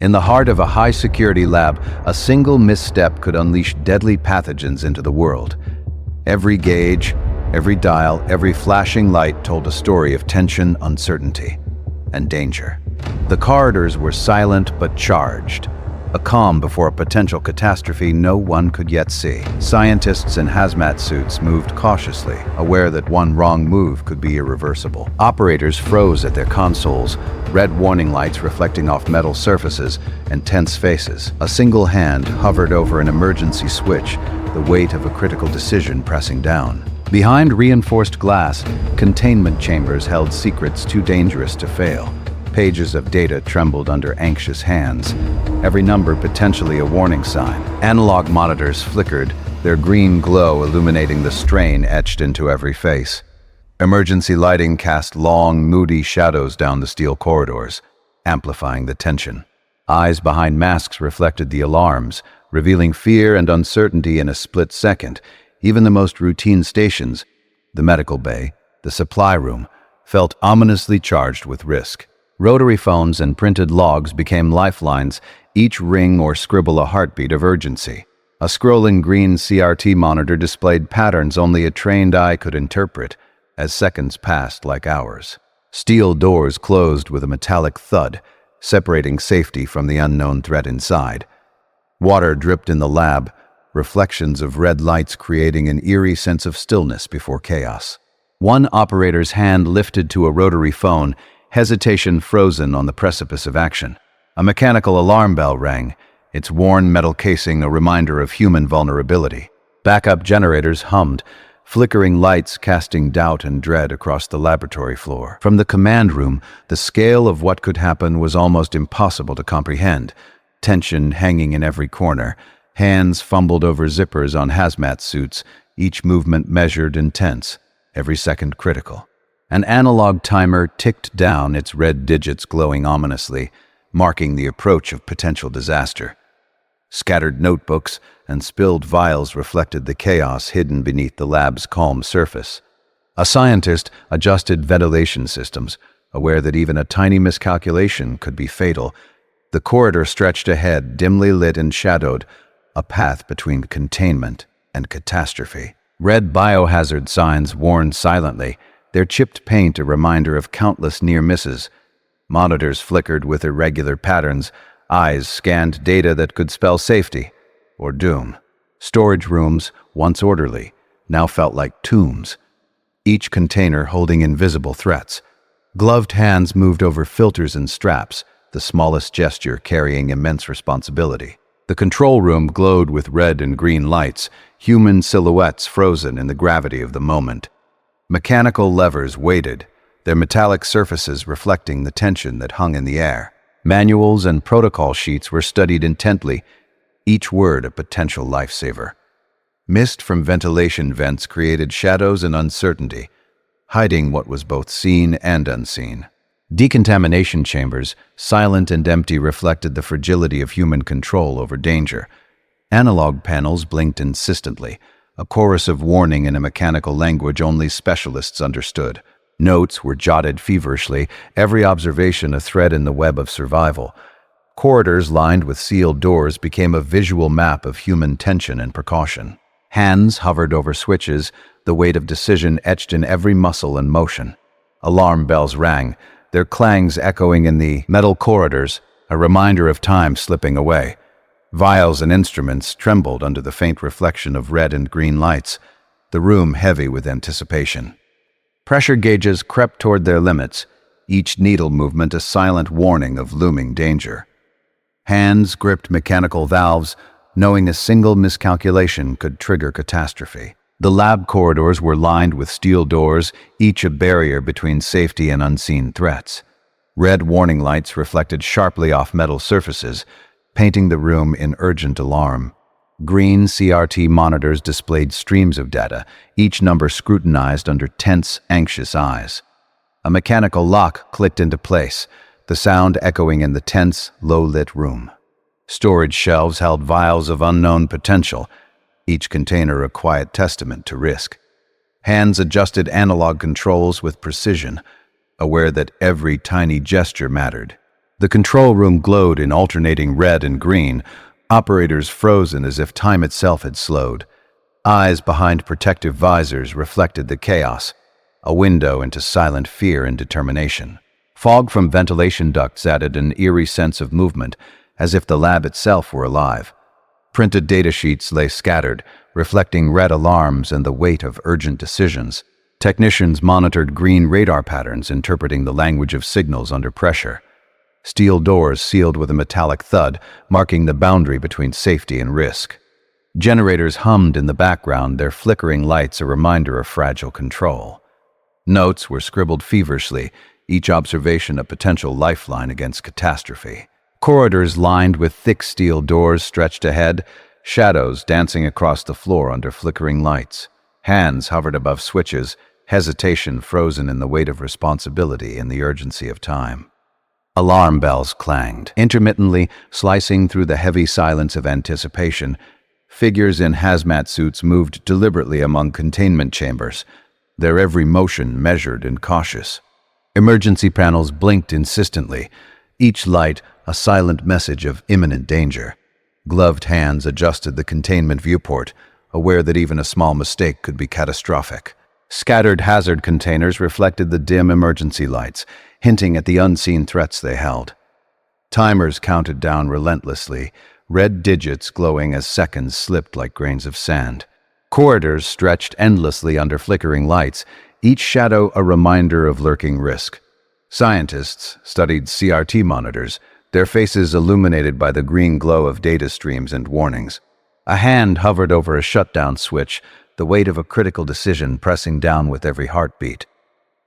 In the heart of a high-security lab, a single misstep could unleash deadly pathogens into the world. Every gauge, every dial, every flashing light told a story of tension, uncertainty, and danger. The corridors were silent but charged, a calm before a potential catastrophe no one could yet see. Scientists in hazmat suits moved cautiously, aware that one wrong move could be irreversible. Operators froze at their consoles, red warning lights reflecting off metal surfaces and tense faces. A single hand hovered over an emergency switch, the weight of a critical decision pressing down. Behind reinforced glass, containment chambers held secrets too dangerous to fail. Pages of data trembled under anxious hands, every number potentially a warning sign. Analog monitors flickered, their green glow illuminating the strain etched into every face. Emergency lighting cast long, moody shadows down the steel corridors, amplifying the tension. Eyes behind masks reflected the alarms, revealing fear and uncertainty in a split second. Even the most routine stations, the medical bay, the supply room, felt ominously charged with risk. Rotary phones and printed logs became lifelines, each ring or scribble a heartbeat of urgency. A scrolling green CRT monitor displayed patterns only a trained eye could interpret, as seconds passed like hours. Steel doors closed with a metallic thud, separating safety from the unknown threat inside. Water dripped in the lab, reflections of red lights creating an eerie sense of stillness before chaos. One operator's hand lifted to a rotary phone, hesitation frozen on the precipice of action. A mechanical alarm bell rang, its worn metal casing a reminder of human vulnerability. Backup generators hummed, flickering lights casting doubt and dread across the laboratory floor. From the command room, the scale of what could happen was almost impossible to comprehend. Tension hanging in every corner, hands fumbled over zippers on hazmat suits, each movement measured and tense, every second critical. An analog timer ticked down, its red digits glowing ominously, marking the approach of potential disaster. Scattered notebooks and spilled vials reflected the chaos hidden beneath the lab's calm surface. A scientist adjusted ventilation systems, aware that even a tiny miscalculation could be fatal. The corridor stretched ahead, dimly lit and shadowed, a path between containment and catastrophe. Red biohazard signs warned silently, their chipped paint a reminder of countless near misses. Monitors flickered with irregular patterns, eyes scanned data that could spell safety or doom. Storage rooms, once orderly, now felt like tombs, each container holding invisible threats. Gloved hands moved over filters and straps, the smallest gesture carrying immense responsibility. The control room glowed with red and green lights, human silhouettes frozen in the gravity of the moment. Mechanical levers waited, their metallic surfaces reflecting the tension that hung in the air. Manuals and protocol sheets were studied intently, each word a potential lifesaver. Mist from ventilation vents created shadows and uncertainty, hiding what was both seen and unseen. Decontamination chambers, silent and empty, reflected the fragility of human control over danger. Analog panels blinked insistently, a chorus of warning in a mechanical language only specialists understood. Notes were jotted feverishly, every observation a thread in the web of survival. Corridors lined with sealed doors became a visual map of human tension and precaution. Hands hovered over switches, the weight of decision etched in every muscle and motion. Alarm bells rang, their clangs echoing in the metal corridors, a reminder of time slipping away. Vials and instruments trembled under the faint reflection of red and green lights, the room heavy with anticipation. Pressure gauges crept toward their limits, each needle movement a silent warning of looming danger. Hands gripped mechanical valves, knowing a single miscalculation could trigger catastrophe. The lab corridors were lined with steel doors, each a barrier between safety and unseen threats. Red warning lights reflected sharply off metal surfaces, painting the room in urgent alarm. Green CRT monitors displayed streams of data, each number scrutinized under tense, anxious eyes. A mechanical lock clicked into place, the sound echoing in the tense, low-lit room. Storage shelves held vials of unknown potential, each container a quiet testament to risk. Hands adjusted analog controls with precision, aware that every tiny gesture mattered. The control room glowed in alternating red and green, operators frozen as if time itself had slowed. Eyes behind protective visors reflected the chaos, a window into silent fear and determination. Fog from ventilation ducts added an eerie sense of movement, as if the lab itself were alive. Printed datasheets lay scattered, reflecting red alarms and the weight of urgent decisions. Technicians monitored green radar patterns, interpreting the language of signals under pressure. Steel doors sealed with a metallic thud, marking the boundary between safety and risk. Generators hummed in the background, their flickering lights a reminder of fragile control. Notes were scribbled feverishly, each observation a potential lifeline against catastrophe. Corridors lined with thick steel doors stretched ahead, shadows dancing across the floor under flickering lights. Hands hovered above switches, hesitation frozen in the weight of responsibility and the urgency of time. Alarm bells clanged, intermittently slicing through the heavy silence of anticipation. Figures in hazmat suits moved deliberately among containment chambers, their every motion measured and cautious. Emergency panels blinked insistently, each light a silent message of imminent danger. Gloved hands adjusted the containment viewport, aware that even a small mistake could be catastrophic. Scattered hazard containers reflected the dim emergency lights, hinting at the unseen threats they held. Timers counted down relentlessly, red digits glowing as seconds slipped like grains of sand. Corridors stretched endlessly under flickering lights, each shadow a reminder of lurking risk. Scientists studied CRT monitors, their faces illuminated by the green glow of data streams and warnings. A hand hovered over a shutdown switch, the weight of a critical decision pressing down with every heartbeat.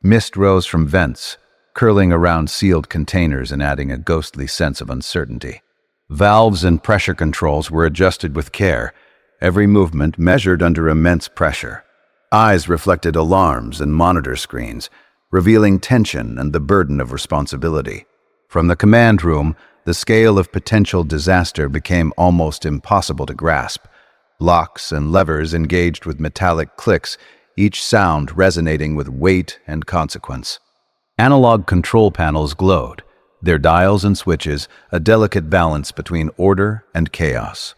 Mist rose from vents, curling around sealed containers and adding a ghostly sense of uncertainty. Valves and pressure controls were adjusted with care, every movement measured under immense pressure. Eyes reflected alarms and monitor screens, revealing tension and the burden of responsibility. From the command room, the scale of potential disaster became almost impossible to grasp. Locks and levers engaged with metallic clicks, each sound resonating with weight and consequence. Analog control panels glowed, their dials and switches a delicate balance between order and chaos.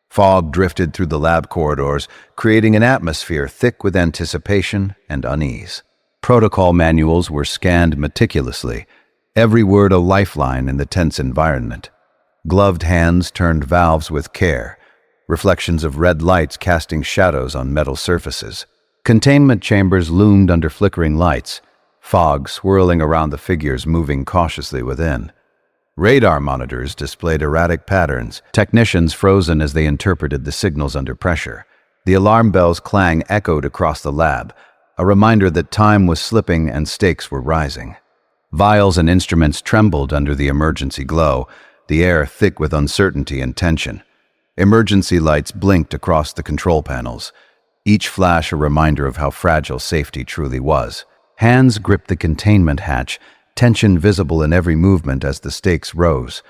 Fog drifted through the lab corridors, creating an atmosphere thick with anticipation and unease. Protocol manuals were scanned meticulously, every word a lifeline in the tense environment. Gloved hands turned valves with care, reflections of red lights casting shadows on metal surfaces. Containment chambers loomed under flickering lights, fog swirling around the figures moving cautiously within. Radar monitors displayed erratic patterns, technicians frozen as they interpreted the signals under pressure. The alarm bell's clang echoed across the lab, a reminder that time was slipping and stakes were rising. Vials and instruments trembled under the emergency glow, the air thick with uncertainty and tension. Emergency lights blinked across the control panels, each flash a reminder of how fragile safety truly was. Hands gripped the containment hatch, tension visible in every movement as the stakes rose.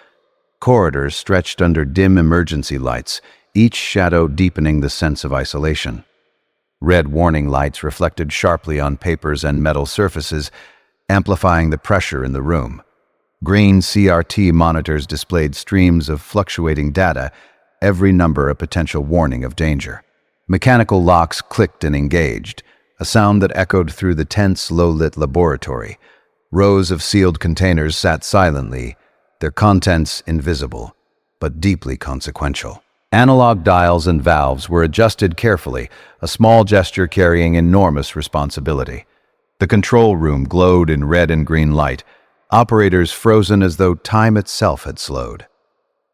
Corridors stretched under dim emergency lights, each shadow deepening the sense of isolation. Red warning lights reflected sharply on papers and metal surfaces, amplifying the pressure in the room. Green CRT monitors displayed streams of fluctuating data, every number a potential warning of danger. Mechanical locks clicked and engaged, a sound that echoed through the tense, low-lit laboratory. Rows of sealed containers sat silently, their contents invisible, but deeply consequential. Analog dials and valves were adjusted carefully, a small gesture carrying enormous responsibility. The control room glowed in red and green light, operators frozen as though time itself had slowed.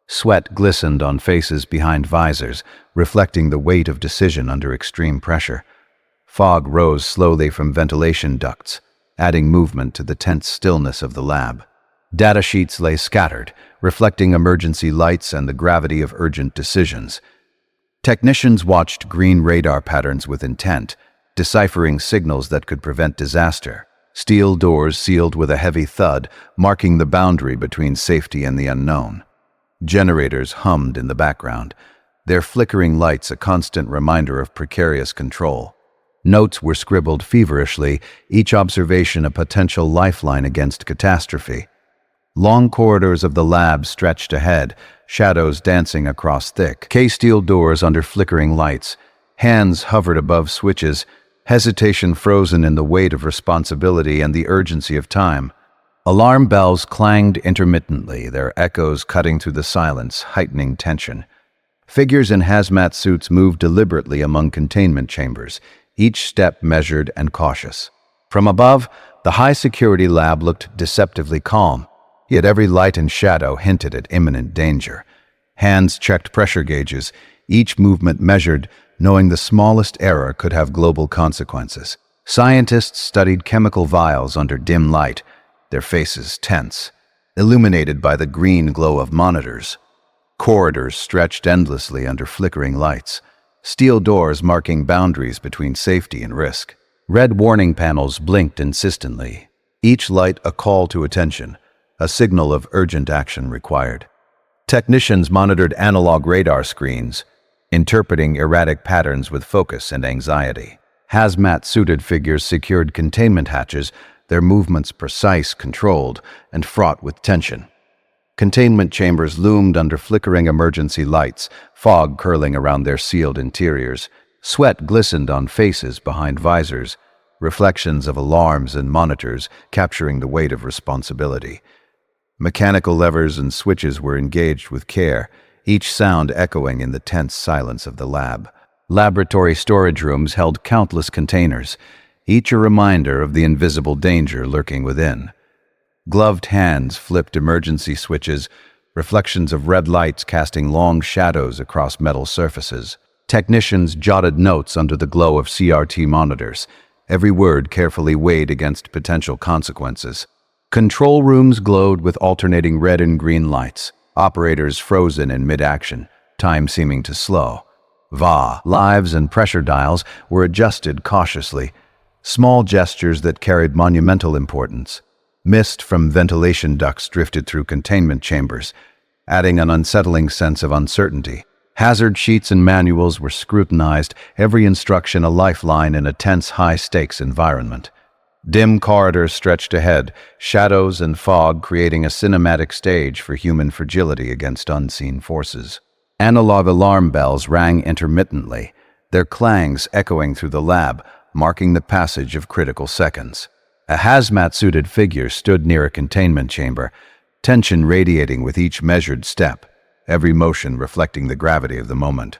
Sweat glistened on faces behind visors, reflecting the weight of decision under extreme pressure. Fog rose slowly from ventilation ducts, adding movement to the tense stillness of the lab. Data sheets lay scattered, reflecting emergency lights and the gravity of urgent decisions. Technicians watched green radar patterns with intent, deciphering signals that could prevent disaster. Steel doors sealed with a heavy thud, marking the boundary between safety and the unknown. Generators hummed in the background, their flickering lights a constant reminder of precarious control. Notes were scribbled feverishly, each observation a potential lifeline against catastrophe. Long corridors of the lab stretched ahead, shadows dancing across thick K-steel doors under flickering lights. Hands hovered above switches, hesitation frozen in the weight of responsibility and the urgency of time. Alarm bells clanged intermittently, their echoes cutting through the silence, heightening tension. Figures in hazmat suits moved deliberately among containment chambers, each step measured and cautious. From above, the high-security lab looked deceptively calm, yet every light and shadow hinted at imminent danger. Hands checked pressure gauges, each movement measured, knowing the smallest error could have global consequences. Scientists studied chemical vials under dim light, their faces tense, illuminated by the green glow of monitors. Corridors stretched endlessly under flickering lights, steel doors marking boundaries between safety and risk. Red warning panels blinked insistently, each light a call to attention, a signal of urgent action required. Technicians monitored analog radar screens, interpreting erratic patterns with focus and anxiety. Hazmat-suited figures secured containment hatches, their movements precise, controlled, and fraught with tension. Containment chambers loomed under flickering emergency lights, fog curling around their sealed interiors. Sweat glistened on faces behind visors, reflections of alarms and monitors capturing the weight of responsibility. Mechanical levers and switches were engaged with care, each sound echoing in the tense silence of the lab. Laboratory storage rooms held countless containers, each a reminder of the invisible danger lurking within. Gloved hands flipped emergency switches, reflections of red lights casting long shadows across metal surfaces. Technicians jotted notes under the glow of CRT monitors, every word carefully weighed against potential consequences. Control rooms glowed with alternating red and green lights, operators frozen in mid-action, time seeming to slow. Lives and pressure dials were adjusted cautiously, small gestures that carried monumental importance. Mist from ventilation ducts drifted through containment chambers, adding an unsettling sense of uncertainty. Hazard sheets and manuals were scrutinized, every instruction a lifeline in a tense, high-stakes environment. Dim corridors stretched ahead, shadows and fog creating a cinematic stage for human fragility against unseen forces. Analog alarm bells rang intermittently, their clangs echoing through the lab, marking the passage of critical seconds. A hazmat-suited figure stood near a containment chamber, tension radiating with each measured step, every motion reflecting the gravity of the moment.